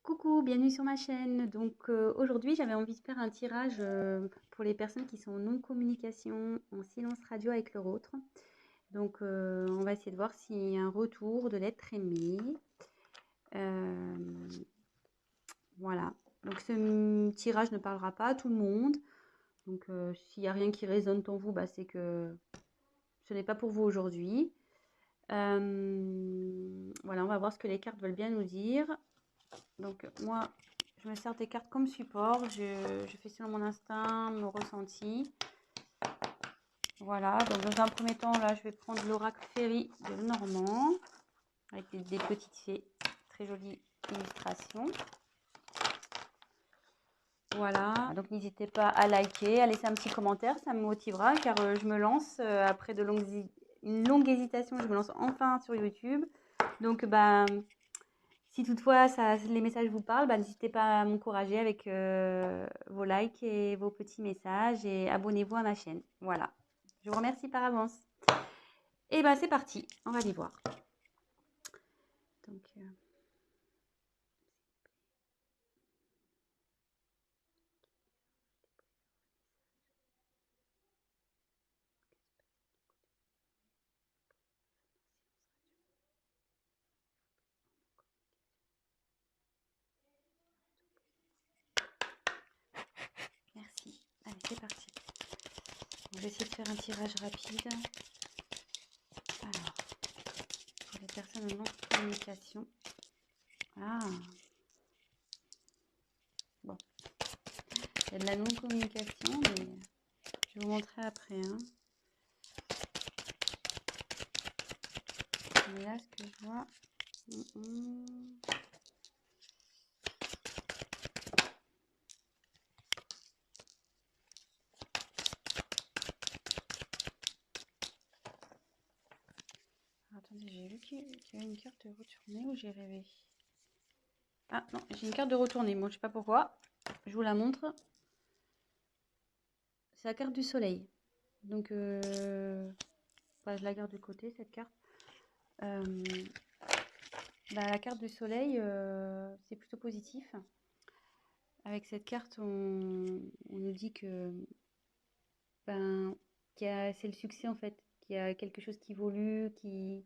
Coucou, bienvenue sur ma chaîne. Donc aujourd'hui, j'avais envie de faire un tirage pour les personnes qui sont en non-communication, en silence radio avec leur autre. Donc on va essayer de voir s'il y a un retour de l'être aimé. Euh, voilà. Donc ce tirage ne parlera pas à tout le monde. Donc s'il n'y a rien qui résonne en vous, bah, c'est que ce n'est pas pour vous aujourd'hui. Voilà, on va voir ce que les cartes veulent bien nous dire. Donc moi, je me sers des cartes comme support. Je fais selon mon instinct, mon ressenti. Voilà, donc dans un premier temps, là, je vais prendre l'oracle Féerie de Lenormand avec des petites fées. Très jolie illustration. Voilà, donc n'hésitez pas à liker, à laisser un petit commentaire, ça me motivera car je me lance après une longue hésitation, je me lance enfin sur YouTube. Donc, bah, si toutefois les messages vous parlent, bah, n'hésitez pas à m'encourager avec vos likes et vos petits messages et abonnez-vous à ma chaîne. Voilà, je vous remercie par avance. Et bah c'est parti, on va les voir. Donc, merci. Allez, c'est parti. Je vais essayer de faire un tirage rapide. Alors, pour les personnes en non-communication. Ah, bon. Il y a de la non-communication, mais je vais vous montrer après. Hein. Mais là, ce que je vois... Attendez, j'ai vu qu'il y avait une carte de retournée ou j'ai rêvé? Ah non, j'ai une carte de retournée. Moi, je sais pas pourquoi. Je vous la montre. C'est la carte du soleil. Donc, bah, je la garde de côté, cette carte. Bah, la carte du soleil, c'est plutôt positif. Avec cette carte, on nous dit que ben, c'est le succès en fait, qu'il y a quelque chose qui évolue, qui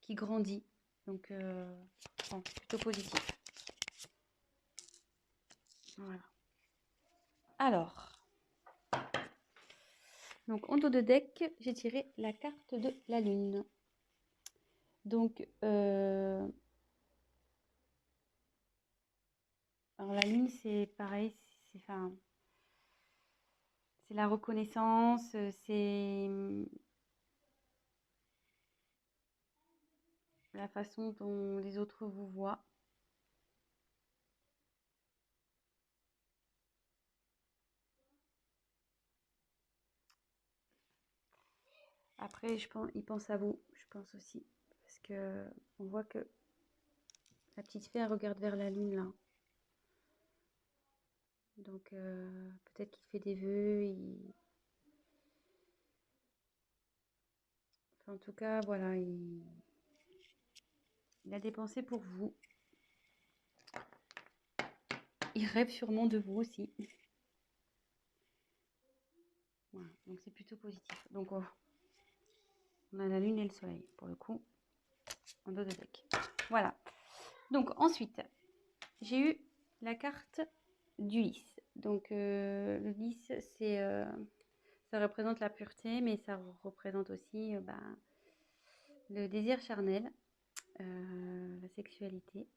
grandit. Donc, bon, plutôt positif. Voilà. Alors, donc en dos de deck, j'ai tiré la carte de la lune. Donc, alors la lune, c'est pareil, c'est la reconnaissance, c'est la façon dont les autres vous voient. Après, ils pensent à vous, je pense aussi. Parce que on voit que la petite fée, elle regarde vers la lune, là. Donc, peut-être qu'il fait des vœux. Enfin, en tout cas, voilà, il a des pensées pour vous. Il rêve sûrement de vous aussi. Voilà, donc c'est plutôt positif. Donc, on a la lune et le soleil, pour le coup, en dos de deck. Voilà. Donc, ensuite, j'ai eu la carte du lys. Donc, le lys, ça représente la pureté, mais ça représente aussi le désir charnel, la sexualité.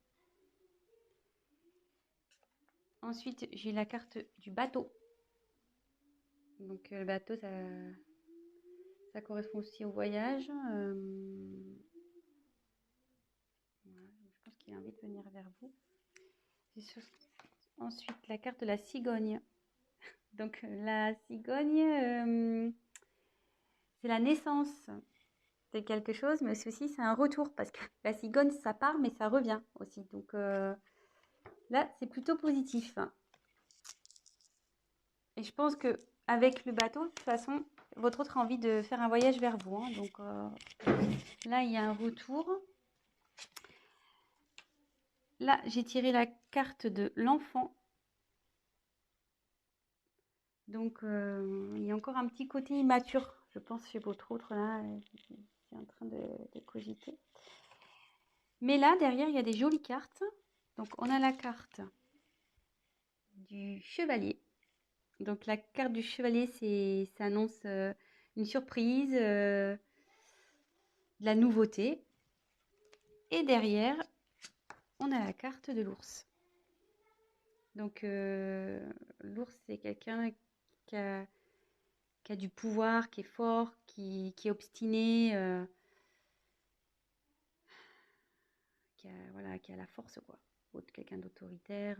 Ensuite, j'ai la carte du bateau. Donc, le bateau, ça correspond aussi au voyage. Voilà, je pense qu'il a envie de venir vers vous. Ensuite, la carte de la cigogne. Donc, la cigogne, c'est la naissance de quelque chose, mais aussi c'est un retour parce que la cigogne, ça part, mais ça revient aussi. Donc, là, c'est plutôt positif. Et je pense que avec le bateau, de toute façon, votre autre a envie de faire un voyage vers vous. Hein. Donc, là, il y a un retour. Là, j'ai tiré la carte de l'enfant. Donc, il y a encore un petit côté immature, je pense, chez votre autre, là, c'est en train de cogiter. Mais là, derrière, il y a des jolies cartes. Donc, on a la carte du chevalier. Donc, la carte du chevalier, ça annonce une surprise, de la nouveauté. Et derrière, on a la carte de l'ours. Donc, l'ours, c'est quelqu'un qui a du pouvoir, qui est fort, qui est obstiné, voilà, qui a la force, quoi. Ou quelqu'un d'autoritaire.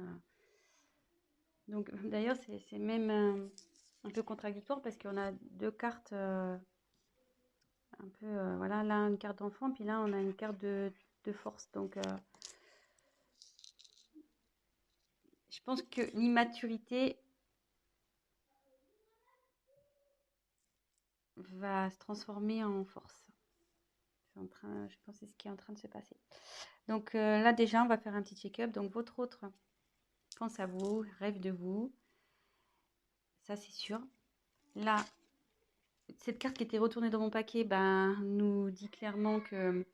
Donc, d'ailleurs, c'est même un peu contradictoire parce qu'on a deux cartes un peu, voilà, là, une carte d'enfant, puis là, on a une carte de force. Donc, je pense que l'immaturité va se transformer en force. Je pense que c'est ce qui est en train de se passer. Donc là, déjà, on va faire un petit check-up. Donc, votre autre pense à vous, rêve de vous. Ça, c'est sûr. Là, cette carte qui était retournée dans mon paquet nous dit clairement que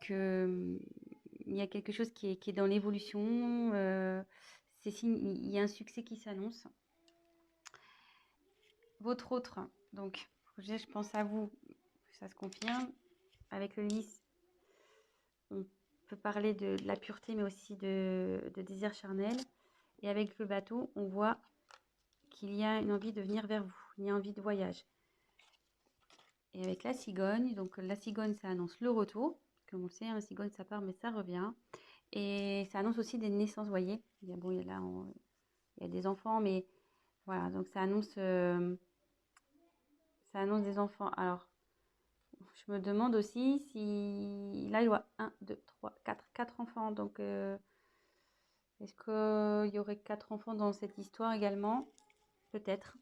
il y a quelque chose qui est dans l'évolution. Il y a un succès qui s'annonce. Votre autre, donc, je pense à vous, ça se confirme. Avec le lys, on peut parler de la pureté, mais aussi de désir charnel. Et avec le bateau, on voit qu'il y a une envie de venir vers vous, il y a envie de voyage. Et avec la cigogne, donc la cigogne, ça annonce le retour. Comme on le sait, la cigogne, ça part, mais ça revient. Et ça annonce aussi des naissances, vous voyez. Il y a, bon, il y a des enfants, mais voilà, donc ça annonce des enfants. Alors, je me demande aussi si... Là, il y a 1, 2, 3, 4 enfants. Donc, est-ce qu'il y aurait 4 enfants dans cette histoire également? Peut-être.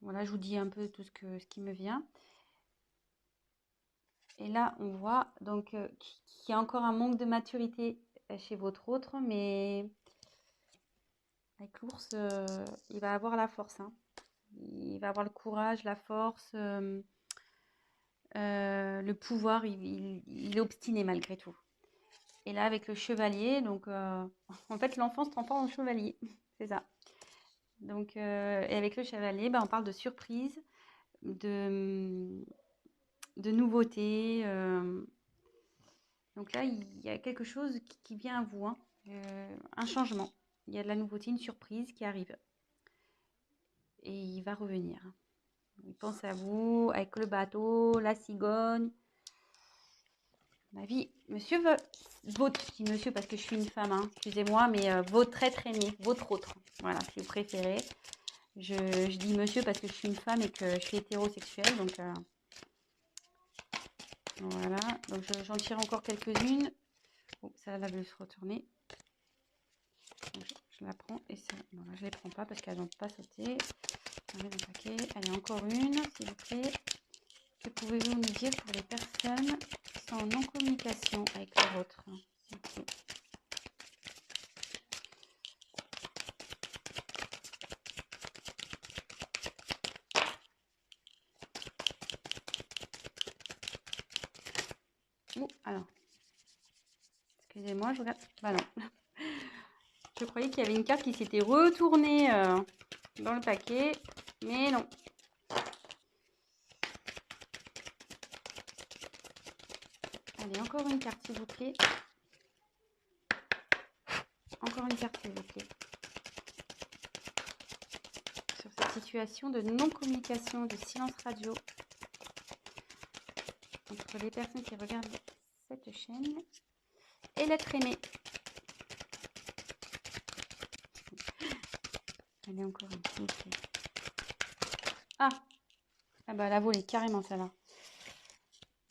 Voilà, je vous dis un peu tout ce qui me vient. Et là, on voit donc qu'il y a encore un manque de maturité chez votre autre, mais avec l'ours, il va avoir la force, hein. Il va avoir le courage, la force, le pouvoir. Il est obstiné malgré tout. Et là, avec le chevalier, donc en fait, l'enfant se transforme en chevalier. C'est ça. Donc, et avec le chevalier, on parle de surprise, de nouveauté. Donc là, il y a quelque chose qui vient à vous, hein. Un changement. Il y a de la nouveauté, une surprise qui arrive. Et il va revenir. Il pense à vous, avec le bateau, la cigogne. Ma vie, monsieur votre, je dis monsieur parce que je suis une femme, hein, excusez-moi, mais votre être aimé, votre autre. Voilà, si vous préférez. Je dis monsieur parce que je suis une femme et que je suis hétérosexuelle. Donc voilà, donc j'en tire encore quelques-unes. Bon, ça va se retourner. Donc, je la prends et ça, voilà, je ne les prends pas parce qu'elles n'ont pas sauté. On met dans le paquet. Allez, encore une, s'il vous plaît. Que pouvez-vous nous dire pour les personnes qui sont en non-communication avec leur autre, s'il vous plaît? Oh, alors, excusez-moi, je regarde. Bah non. Je croyais qu'il y avait une carte qui s'était retournée dans le paquet, mais non. Allez, encore une carte, s'il vous plaît. Encore une carte, s'il vous plaît. Sur cette situation de non-communication, de silence radio entre les personnes qui regardent cette chaîne et l'être aimé. Allez, encore une, s'il vous plaît. Ah, ah bah la volée, carrément, ça va.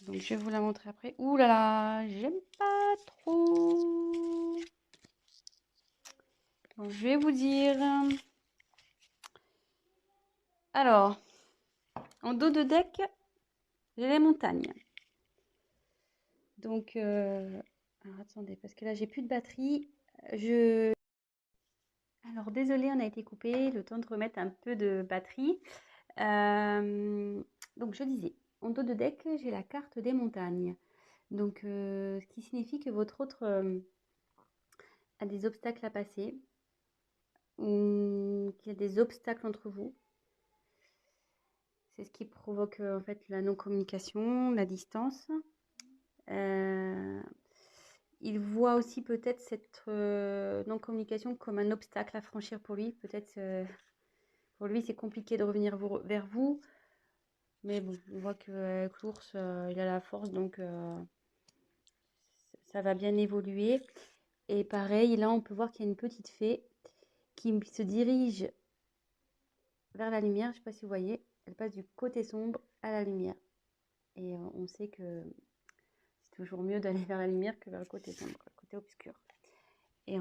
Donc, je vais vous la montrer après. Ouh là là, j'aime pas trop. Donc, je vais vous dire. Alors, en dos de deck, j'ai les montagnes. Donc, alors attendez, parce que là, j'ai plus de batterie. Alors, désolé, on a été coupé. Le temps de remettre un peu de batterie. Donc, je disais, en dos de deck, j'ai la carte des montagnes. Donc, ce qui signifie que votre autre a des obstacles à passer, ou qu'il y a des obstacles entre vous. C'est ce qui provoque en fait la non-communication, la distance. Il voit aussi peut-être cette non-communication comme un obstacle à franchir pour lui. Peut-être pour lui c'est compliqué de revenir vers vous. Mais bon, on voit qu'avec l'ours, il a la force, donc ça va bien évoluer. Et pareil, là on peut voir qu'il y a une petite fée qui se dirige vers la lumière. Je ne sais pas si vous voyez, elle passe du côté sombre à la lumière. Et on sait que c'est toujours mieux d'aller vers la lumière que vers le côté sombre, le côté obscur. Et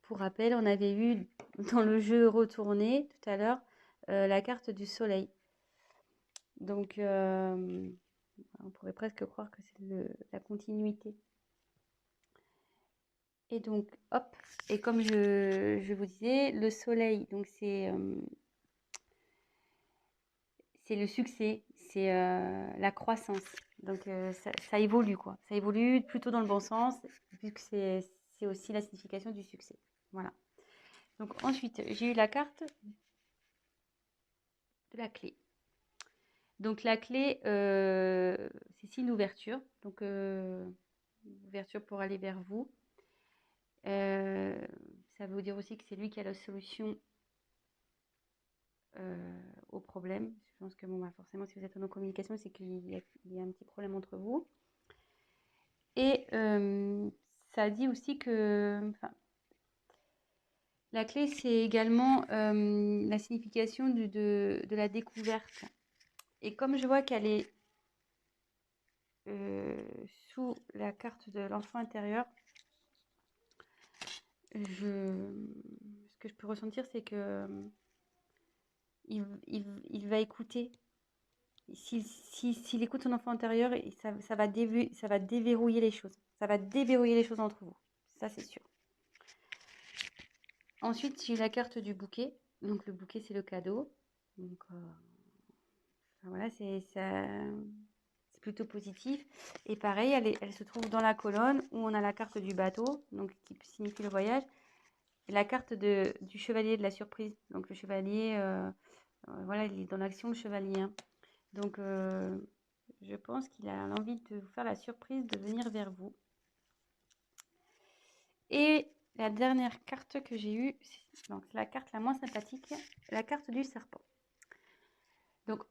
pour rappel, on avait vu dans le jeu retourné tout à l'heure la carte du soleil. Donc, on pourrait presque croire que c'est la continuité. Et donc, hop, et comme je vous disais, le soleil, donc c'est le succès, c'est la croissance. Donc, ça évolue, quoi. Ça évolue plutôt dans le bon sens, puisque c'est aussi la signification du succès. Voilà. Donc, ensuite, j'ai eu la carte de la clé. Donc, la clé, c'est signe d'ouverture. Donc, ouverture pour aller vers vous. Ça veut dire aussi que c'est lui qui a la solution au problème. Je pense que bon, bah, forcément, si vous êtes en communication, c'est qu'il y a un petit problème entre vous. Et ça dit aussi que la clé, c'est également la signification de la découverte. Et comme je vois qu'elle est sous la carte de l'enfant intérieur, ce que je peux ressentir, c'est que il va écouter. S'il écoute son enfant intérieur, ça va déverrouiller les choses. Ça va déverrouiller les choses entre vous. Ça, c'est sûr. Ensuite, j'ai la carte du bouquet. Donc, le bouquet, c'est le cadeau. Donc, voilà, c'est plutôt positif. Et pareil, elle se trouve dans la colonne où on a la carte du bateau, donc qui signifie le voyage, et la carte du chevalier de la surprise. Donc, le chevalier, voilà, il est dans l'action, le chevalier. Hein. Donc, je pense qu'il a l'envie de vous faire la surprise de venir vers vous. Et la dernière carte que j'ai eue, donc la carte la moins sympathique, la carte du serpent. Donc,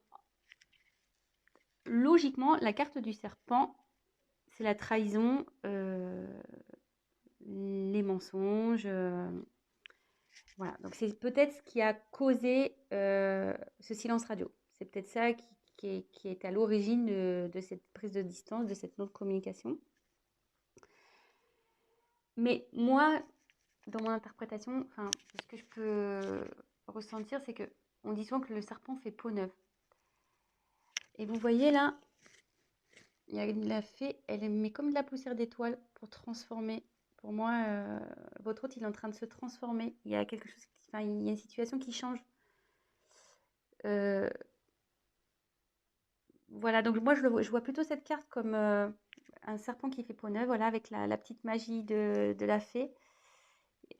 logiquement, la carte du serpent, c'est la trahison, les mensonges. Voilà, donc c'est peut-être ce qui a causé ce silence radio. C'est peut-être ça qui est à l'origine de cette prise de distance, de cette non-communication. Mais moi, dans mon interprétation, ce que je peux ressentir, c'est que on dit souvent que le serpent fait peau neuve. Et vous voyez là, il y a la fée, elle met comme de la poussière d'étoile pour transformer. Pour moi, votre hôte, il est en train de se transformer. Il y a quelque chose, il y a une situation qui change. Voilà, donc moi, je vois plutôt cette carte comme un serpent qui fait peau neuve, voilà, avec la petite magie de la fée.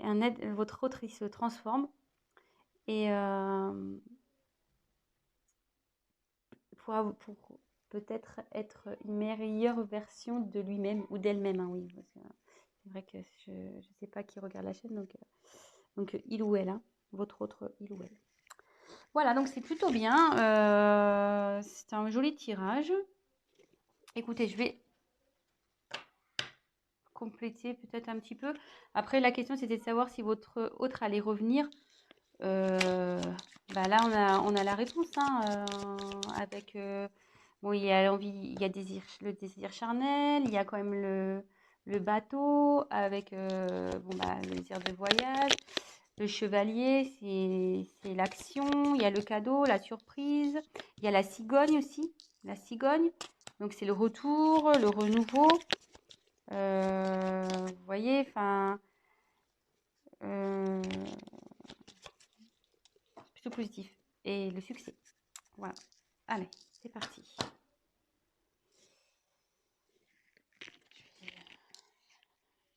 Votre autre, il se transforme. Et pour peut-être être une meilleure version de lui-même ou d'elle-même, hein, oui. C'est vrai que je ne sais pas qui regarde la chaîne, donc il ou elle, hein, votre autre il ou elle. Voilà, donc c'est plutôt bien. C'est un joli tirage. Écoutez, je vais compléter peut-être un petit peu. Après, la question, c'était de savoir si votre autre allait revenir. Là, on a la réponse, hein, avec... bon, il y a l'envie, il y a le désir charnel, il y a quand même le bateau, avec le désir de voyage. Le chevalier, c'est l'action. Il y a le cadeau, la surprise. Il y a la cigogne aussi. La cigogne. Donc, c'est le retour, le renouveau. voyez, enfin, plutôt positif. Et le succès. Voilà. Allez, c'est parti. Je vais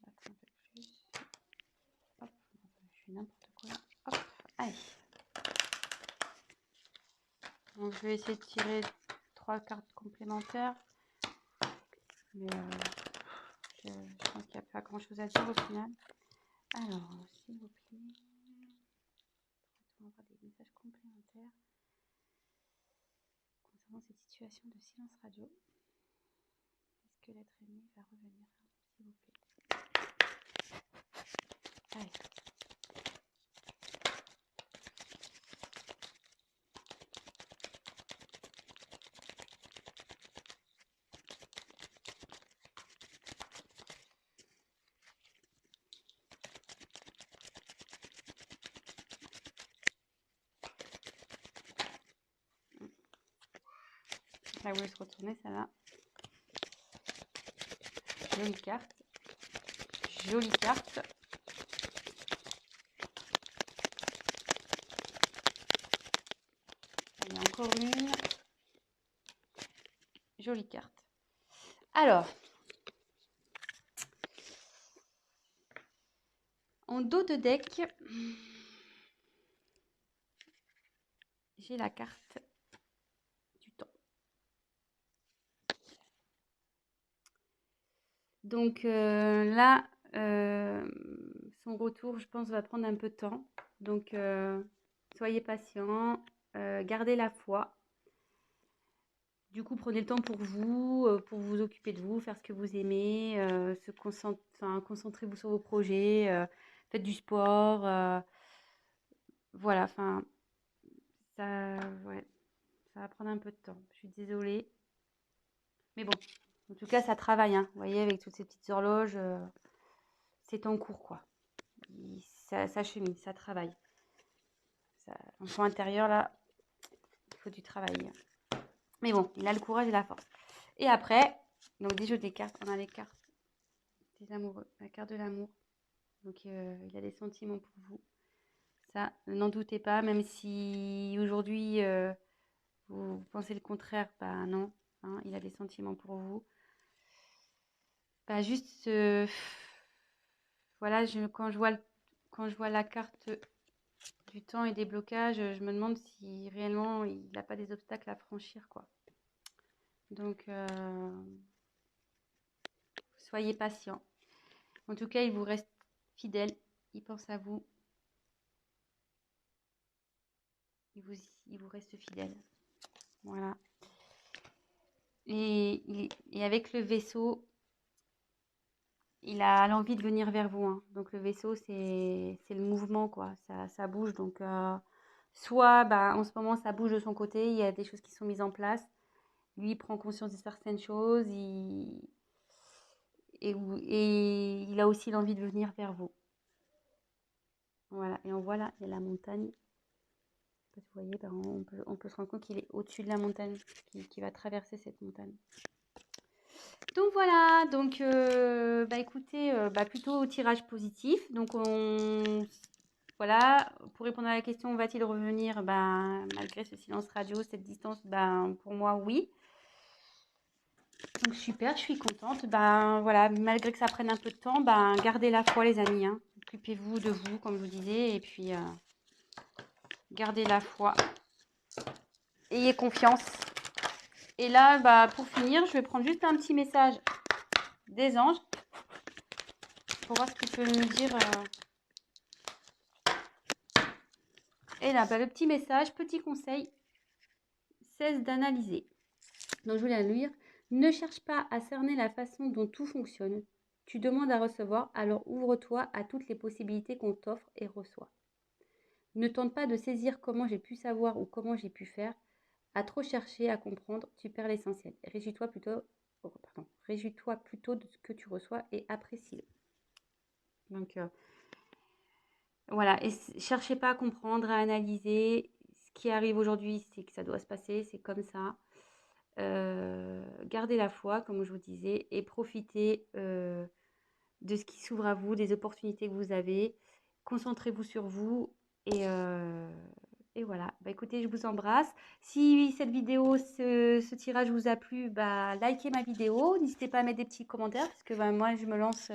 battre un peu plus. Hop, je fais n'importe quoi. Hop, allez. Donc, je vais essayer de tirer 3 cartes complémentaires. Mais je pense qu'il n'y a pas grand chose à dire au final. Alors, s'il vous plaît, on va avoir des messages complémentaires concernant cette situation de silence radio. Est-ce que l'être aimé va revenir, s'il vous plaît? Allez. Ça voulait se retourner, ça va. Jolie carte. Jolie carte. Il y a encore une. Jolie carte. Alors, en dos de deck, j'ai la carte du temps. Donc là, son retour, je pense, va prendre un peu de temps. Donc, soyez patient, gardez la foi. Du coup, prenez le temps pour vous occuper de vous, faire ce que vous aimez, concentrez-vous sur vos projets, faites du sport. Voilà, enfin, ouais, ça va prendre un peu de temps. Je suis désolée. Mais bon, en tout cas, ça travaille, hein. Vous voyez, avec toutes ces petites horloges, c'est en cours, quoi. Ça chemine, ça travaille. L'enfant intérieur, là, il faut du travail. Mais bon, il a le courage et la force. Et après, donc des jeux des cartes, on a les cartes des amoureux, la carte de l'amour. Donc il a des sentiments pour vous. Ça, n'en doutez pas, même si aujourd'hui vous pensez le contraire, bah non, hein, il a des sentiments pour vous. Bah juste, voilà, quand je vois la carte du temps et des blocages, je me demande si réellement il n'a pas des obstacles à franchir, quoi. Donc, soyez patient. En tout cas, il vous reste fidèle. Il pense à vous. Il vous reste fidèle. Voilà. Et avec le vaisseau, il a l'envie de venir vers vous, hein. Donc, le vaisseau, c'est le mouvement, quoi. Ça bouge. Donc, soit, bah, en ce moment, ça bouge de son côté. Il y a des choses qui sont mises en place. Lui, il prend conscience de certaines choses. Et il a aussi l'envie de venir vers vous. Voilà. Et on voit là, il y a la montagne. Vous voyez, ben, on peut se rendre compte qu'il est au-dessus de la montagne, qui va traverser cette montagne. Donc voilà, donc bah écoutez, bah plutôt au tirage positif. Donc voilà, pour répondre à la question, va-t-il revenir? Ben, malgré ce silence radio, cette distance, ben pour moi oui. Donc super, je suis contente. Ben voilà, malgré que ça prenne un peu de temps, ben gardez la foi les amis, hein. Occupez-vous de vous, comme je vous disais, et puis gardez la foi. Ayez confiance. Et là, bah, pour finir, je vais prendre juste un petit message des anges pour voir ce qu'ils peuvent me dire. Et là, bah, le petit message, petit conseil, cesse d'analyser. Donc, je voulais la lire. Ne cherche pas à cerner la façon dont tout fonctionne. Tu demandes à recevoir, alors ouvre-toi à toutes les possibilités qu'on t'offre et reçois. Ne tente pas de saisir comment j'ai pu savoir ou comment j'ai pu faire. À trop chercher à comprendre, tu perds l'essentiel. Réjouis-toi plutôt de ce que tu reçois et apprécie-le. Donc, voilà, et cherchez pas à comprendre, à analyser. Ce qui arrive aujourd'hui, c'est que ça doit se passer, c'est comme ça. Gardez la foi, comme je vous disais, et profitez de ce qui s'ouvre à vous, des opportunités que vous avez. Concentrez-vous sur vous et voilà. Bah, écoutez, je vous embrasse. Si cette vidéo, ce tirage vous a plu, bah, likez ma vidéo. N'hésitez pas à mettre des petits commentaires parce que bah, moi, je me lance.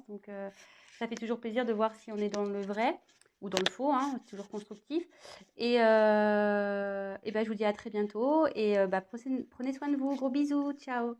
Donc, ça fait toujours plaisir de voir si on est dans le vrai ou dans le faux, hein, c'est toujours constructif. Et bah, je vous dis à très bientôt. Et bah, prenez soin de vous. Gros bisous. Ciao.